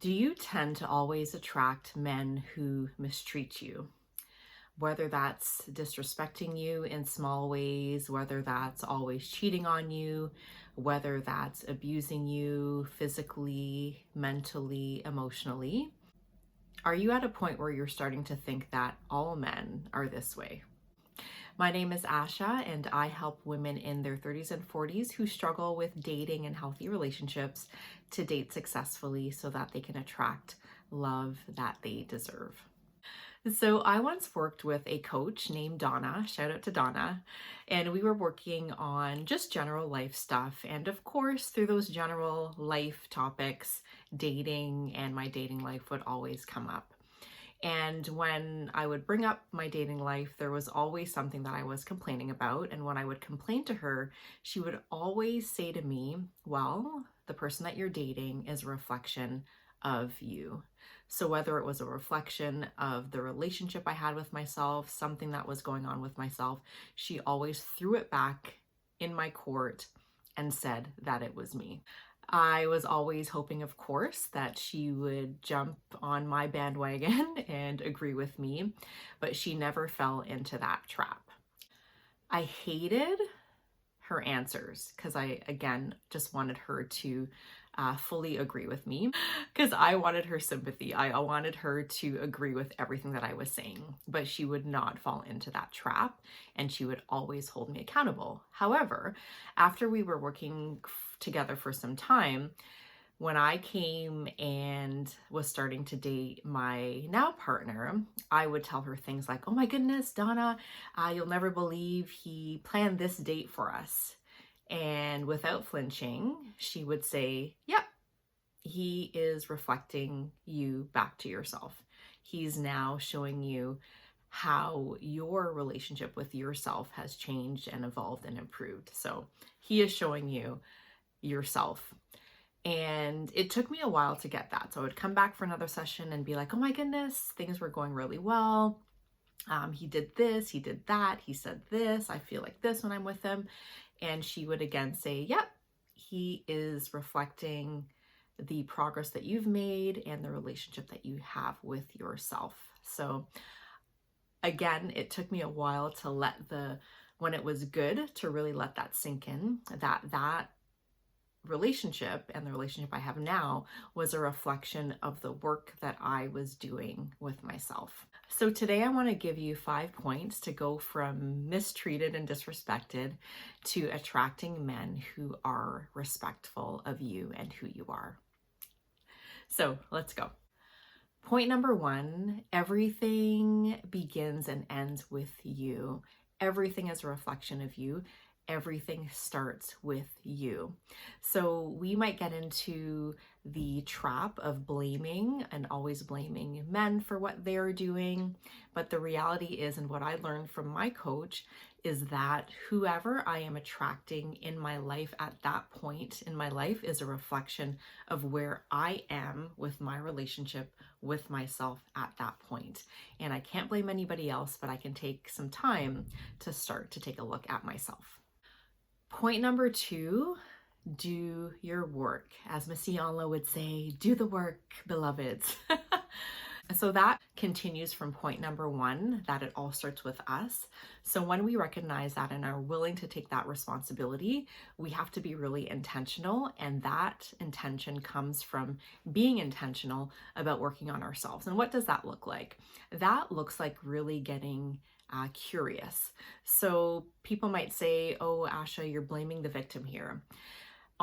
Do you tend to always attract men who mistreat you? Whether that's disrespecting you in small ways, whether that's always cheating on you, whether that's abusing you physically, mentally, emotionally. Are you at a point where you're starting to think that all men are this way? My name is Asha, and I help women in their 30s and 40s who struggle with dating and healthy relationships to date successfully so that they can attract love that they deserve. So, I once worked with a coach named Donna, shout out to Donna, and we were working on just general life stuff. And of course, through those general life topics, dating and my dating life would always come up. And when I would bring up my dating life, there was always something that I was complaining about. And when I would complain to her, she would always say to me, well, the person that you're dating is a reflection of you. So whether it was a reflection of the relationship I had with myself, something that was going on with myself, she always threw it back in my court and said that it was me. I was always hoping, of course, that she would jump on my bandwagon and agree with me, but she never fell into that trap. I hated her answers because I, again, just wanted her to fully agree with me because I wanted her sympathy. I wanted her to agree with everything that I was saying, but she would not fall into that trap and she would always hold me accountable. However, after we were working together for some time, when I came and was starting to date my now partner, I would tell her things like, oh my goodness, Donna, you'll never believe he planned this date for us. And without flinching, she would say, yep, he is reflecting you back to yourself. He's now showing you how your relationship with yourself has changed and evolved and improved. So he is showing you yourself. And it took me a while to get that. So I would come back for another session and be like, oh my goodness, things were going really well. He did this, he did that, he said this, I feel like this when I'm with him. And she would again say, yep, he is reflecting the progress that you've made and the relationship that you have with yourself. So again, it took me a while to when it was good, to really let that sink in, that relationship and the relationship I have now was a reflection of the work that I was doing with myself. So today I want to give you 5 points to go from mistreated and disrespected to attracting men who are respectful of you and who you are. So let's go. Point number 1, everything begins and ends with you. Everything is a reflection of you. Everything starts with you. So we might get into the trap of blaming and always blaming men for what they're doing. But the reality is, and what I learned from my coach, is that whoever I am attracting in my life at that point in my life is a reflection of where I am with my relationship with myself at that point. And I can't blame anybody else, but I can take some time to start to take a look at myself. Point number 2, do your work. As Missy Onlo would say, do the work, beloveds. So that continues from point number 1, that it all starts with us. So when we recognize that and are willing to take that responsibility, we have to be really intentional. And that intention comes from being intentional about working on ourselves. And what does that look like? That looks like really getting curious. So people might say, oh, Asha, you're blaming the victim here.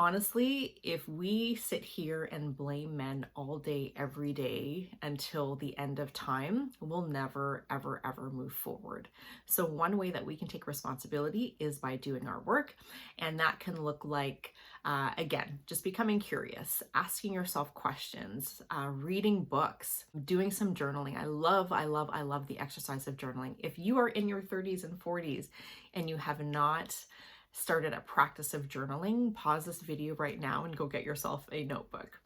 Honestly, if we sit here and blame men all day, every day until the end of time, we'll never, ever, ever move forward. So one way that we can take responsibility is by doing our work. And that can look like, again, just becoming curious, asking yourself questions, reading books, doing some journaling. I love the exercise of journaling. If you are in your 30s and 40s and you have not started a practice of journaling, pause this video right now and go get yourself a notebook.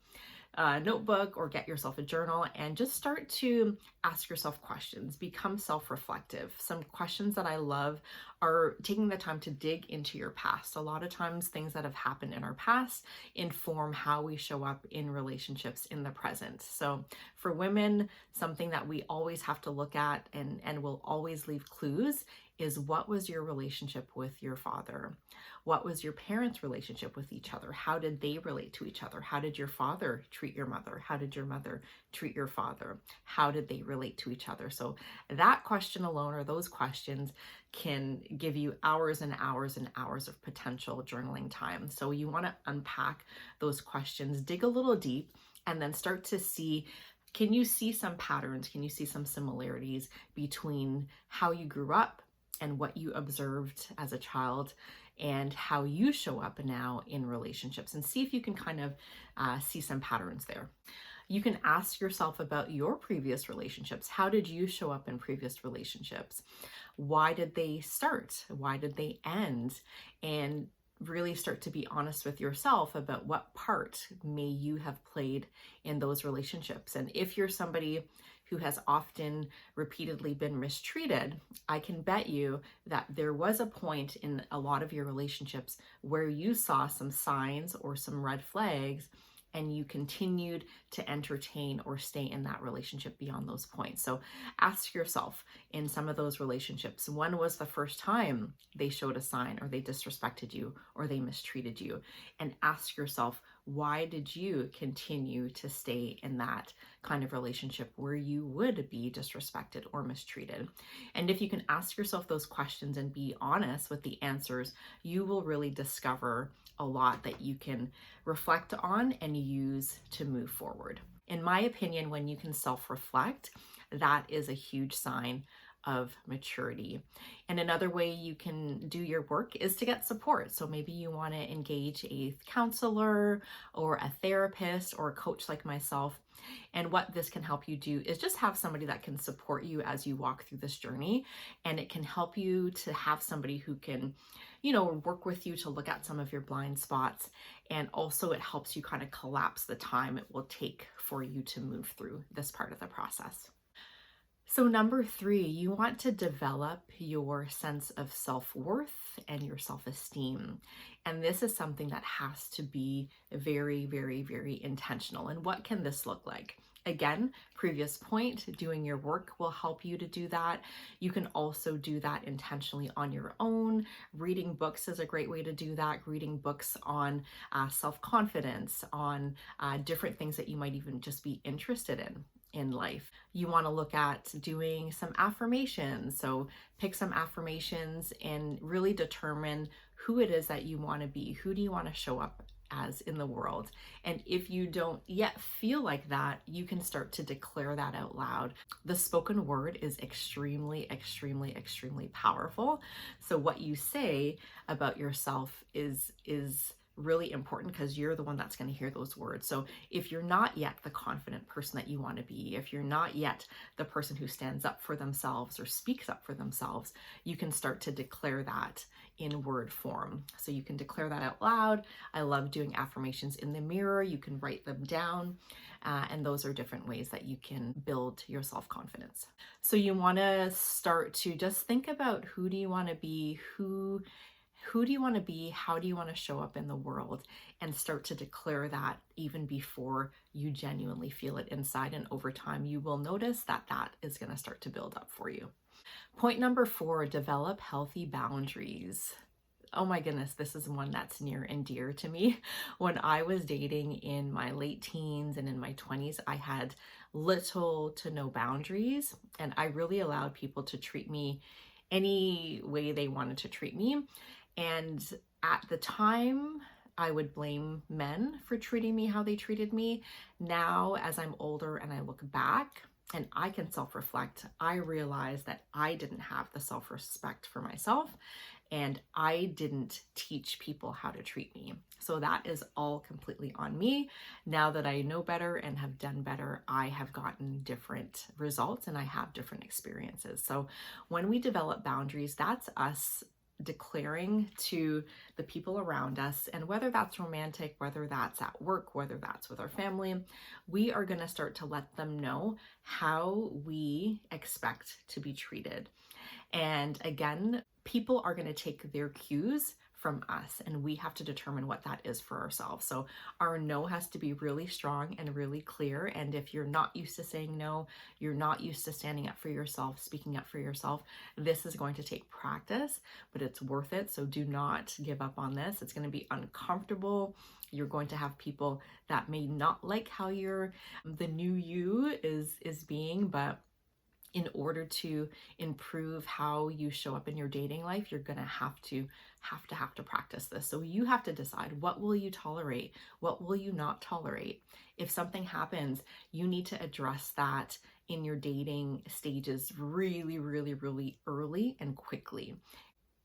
notebook or get yourself a journal and just start to ask yourself questions. Become self-reflective. Some questions that I love are taking the time to dig into your past. A lot of times things that have happened in our past inform how we show up in relationships in the present. So for women, something that we always have to look at and will always leave clues is, what was your relationship with your father? What was your parents' relationship with each other? How did they relate to each other? How did your father treat your mother? How did your mother treat your father? How did they relate to each other? So that question alone, or those questions, can give you hours and hours and hours of potential journaling time. So you want to unpack those questions, dig a little deep, and then start to see, can you see some patterns? Can you see some similarities between how you grew up and what you observed as a child and how you show up now in relationships, and see if you can kind of see some patterns there. You can ask yourself about your previous relationships. How did you show up in previous relationships? Why did they start? Why did they end? And really start to be honest with yourself about what part may you have played in those relationships. And if you're somebody who has often repeatedly been mistreated, I can bet you that there was a point in a lot of your relationships where you saw some signs or some red flags, and you continued to entertain or stay in that relationship beyond those points. So ask yourself, in some of those relationships, when was the first time they showed a sign, or they disrespected you, or they mistreated you? And ask yourself, why did you continue to stay in that kind of relationship where you would be disrespected or mistreated? And if you can ask yourself those questions and be honest with the answers, you will really discover a lot that you can reflect on and use to move forward. In my opinion, when you can self-reflect, that is a huge sign of maturity. And another way you can do your work is to get support. So maybe you want to engage a counselor or a therapist or a coach like myself. And what this can help you do is just have somebody that can support you as you walk through this journey. And it can help you to have somebody who can, work with you to look at some of your blind spots. And also it helps you kind of collapse the time it will take for you to move through this part of the process. So number 3, you want to develop your sense of self-worth and your self-esteem. And this is something that has to be very, very, very intentional. And what can this look like? Again, previous point, doing your work will help you to do that. You can also do that intentionally on your own. Reading books is a great way to do that. Reading books on self-confidence, on different things that you might even just be interested in life. You want to look at doing some affirmations. So pick some affirmations and really determine who it is that you want to be. Who do you want to show up as in the world? And if you don't yet feel like that, you can start to declare that out loud. The spoken word is extremely, extremely, extremely powerful. So what you say about yourself is really important, because you're the one that's going to hear those words. So if you're not yet the confident person that you want to be, if you're not yet the person who stands up for themselves or speaks up for themselves, you can start to declare that in word form. So you can declare that out loud. I love doing affirmations in the mirror. You can write them down. And those are different ways that you can build your self-confidence. So you want to start to just think about, who do you want to be? Who do you want to be? How do you want to show up in the world? And start to declare that even before you genuinely feel it inside. And over time, you will notice that that is going to start to build up for you. Point number 4, develop healthy boundaries. Oh my goodness, this is one that's near and dear to me. When I was dating in my late teens and in my 20s, I had little to no boundaries, and I really allowed people to treat me any way they wanted to treat me. And at the time, I would blame men for treating me how they treated me. Now, as I'm older and I look back and I can self-reflect, I realize that I didn't have the self-respect for myself, and I didn't teach people how to treat me. So that is all completely on me. Now that I know better and have done better, I have gotten different results and I have different experiences. So when we develop boundaries, that's us declaring to the people around us, and whether that's romantic, whether that's at work, whether that's with our family, we are going to start to let them know how we expect to be treated. And again, people are going to take their cues from us, and we have to determine what that is for ourselves. So our no has to be really strong and really clear. And if you're not used to saying no, you're not used to standing up for yourself, speaking up for yourself, this is going to take practice, but it's worth it. So do not give up on this. It's going to be uncomfortable. You're going to have people that may not like how the new you is being, but in order to improve how you show up in your dating life, you're going to have to practice this. So you have to decide, what will you tolerate? What will you not tolerate? If something happens, you need to address that in your dating stages really, really, really early and quickly.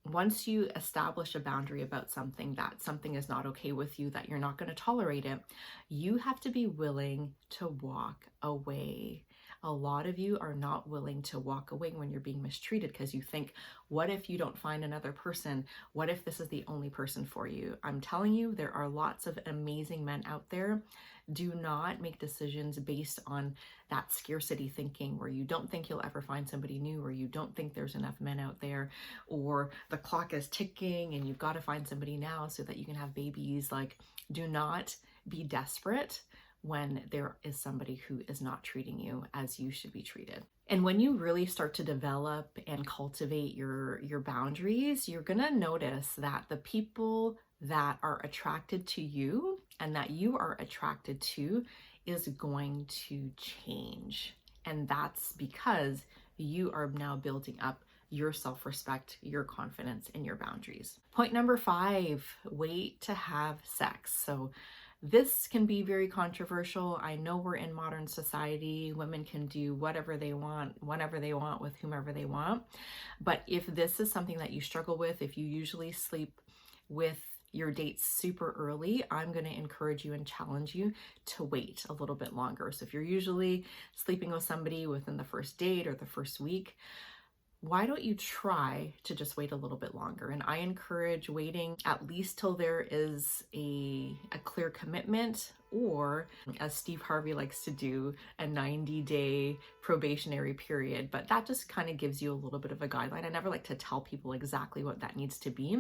Once you establish a boundary about something, that something is not okay with you, that you're not going to tolerate it, you have to be willing to walk away. A lot of you are not willing to walk away when you're being mistreated because you think, what if you don't find another person? What if this is the only person for you? I'm telling you, there are lots of amazing men out there. Do not make decisions based on that scarcity thinking where you don't think you'll ever find somebody new, or you don't think there's enough men out there, or the clock is ticking and you've got to find somebody now so that you can have babies. Like, do not be desperate when there is somebody who is not treating you as you should be treated. And when you really start to develop and cultivate your boundaries, you're going to notice that the people that are attracted to you and that you are attracted to is going to change. And that's because you are now building up your self-respect, your confidence, and your boundaries. Point number 5, wait to have sex. So this can be very controversial. I know we're in modern society. Women can do whatever they want, whenever they want, with whomever they want. But if this is something that you struggle with, if you usually sleep with your dates super early, I'm going to encourage you and challenge you to wait a little bit longer. So if you're usually sleeping with somebody within the first date or the first week, why don't you try to just wait a little bit longer? And I encourage waiting at least till there is a clear commitment, or as Steve Harvey likes to do, a 90-day probationary period. But that just kind of gives you a little bit of a guideline. I never like to tell people exactly what that needs to be.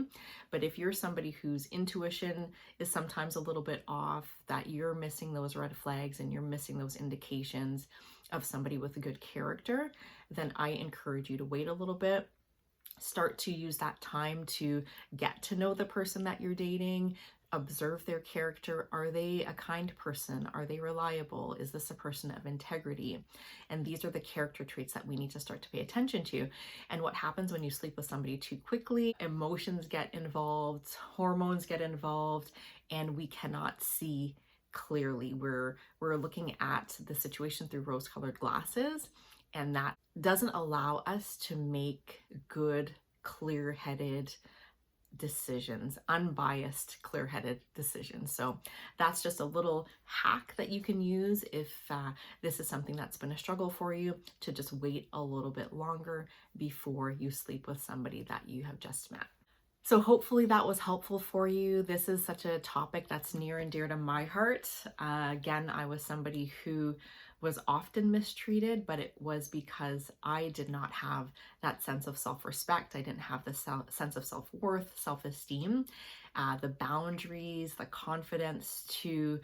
But if you're somebody whose intuition is sometimes a little bit off, that you're missing those red flags and you're missing those indications of somebody with a good character, then I encourage you to wait a little bit. Start to use that time to get to know the person that you're dating, observe their character. Are they a kind person? Are they reliable? Is this a person of integrity? And these are the character traits that we need to start to pay attention to. And what happens when you sleep with somebody too quickly? Emotions get involved, hormones get involved, and we cannot see clearly. We're looking at the situation through rose-colored glasses, and that doesn't allow us to make good, clear-headed decisions, unbiased, clear-headed decisions. So that's just a little hack that you can use if this is something that's been a struggle for you, to just wait a little bit longer before you sleep with somebody that you have just met. So hopefully that was helpful for you. This is such a topic that's near and dear to my heart. Again, I was somebody who was often mistreated, but it was because I did not have that sense of self-respect. I didn't have the sense of self-worth, self-esteem, the boundaries, the confidence to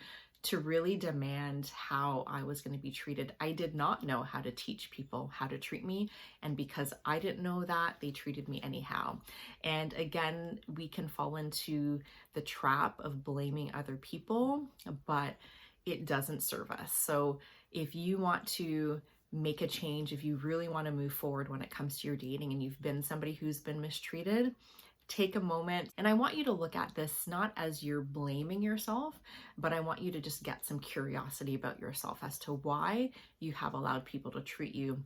really demand how I was going to be treated. I did not know how to teach people how to treat me. And because I didn't know that, they treated me anyhow. And again, we can fall into the trap of blaming other people, but it doesn't serve us. So if you want to make a change, if you really want to move forward when it comes to your dating and you've been somebody who's been mistreated, take a moment. And I want you to look at this not as you're blaming yourself, but I want you to just get some curiosity about yourself as to why you have allowed people to treat you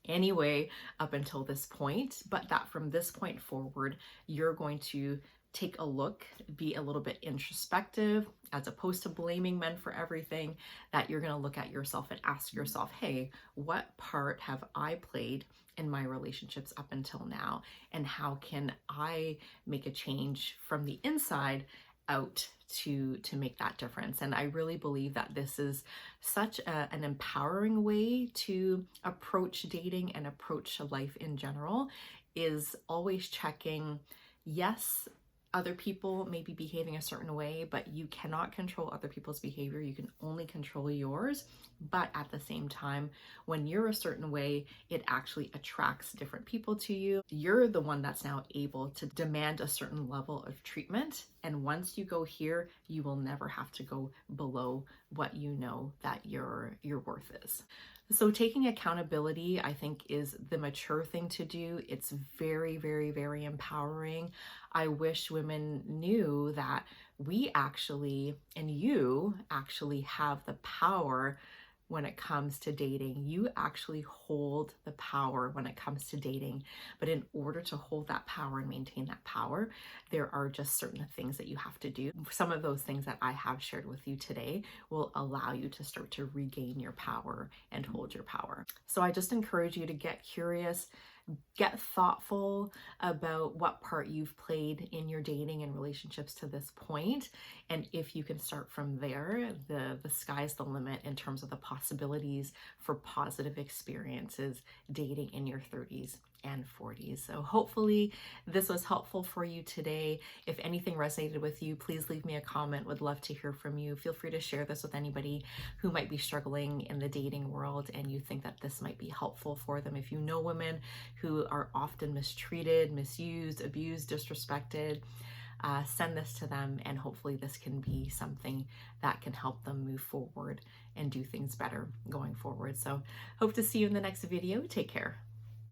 anyway up until this point, but that from this point forward, you're going to take a look, be a little bit introspective, as opposed to blaming men for everything, that you're going to look at yourself and ask yourself, hey, what part have I played in my relationships up until now? And how can I make a change from the inside out to make that difference? And I really believe that this is such an empowering way to approach dating and approach life in general, is always checking, yes, other people may be behaving a certain way, but you cannot control other people's behavior. You can only control yours. But at the same time, when you're a certain way, it actually attracts different people to you. You're the one that's now able to demand a certain level of treatment. And once you go here, you will never have to go below what you know that your worth is. So taking accountability, I think, is the mature thing to do. It's very, very, very empowering. I wish women knew that we actually, and you actually, have the power when it comes to dating. You actually hold the power when it comes to dating. But in order to hold that power and maintain that power, there are just certain things that you have to do. Some of those things that I have shared with you today will allow you to start to regain your power and hold your power. So I just encourage you to get curious, get thoughtful about what part you've played in your dating and relationships to this point. And if you can start from there, the sky's the limit in terms of the possibilities for positive experiences dating in your 30s and 40s. So hopefully this was helpful for you today. If anything resonated with you, please leave me a comment. Would love to hear from you. Feel free to share this with anybody who might be struggling in the dating world and you think that this might be helpful for them. If you know women who are often mistreated, misused, abused, disrespected, send this to them, and hopefully this can be something that can help them move forward and do things better going forward. So hope to see you in the next video. Take care.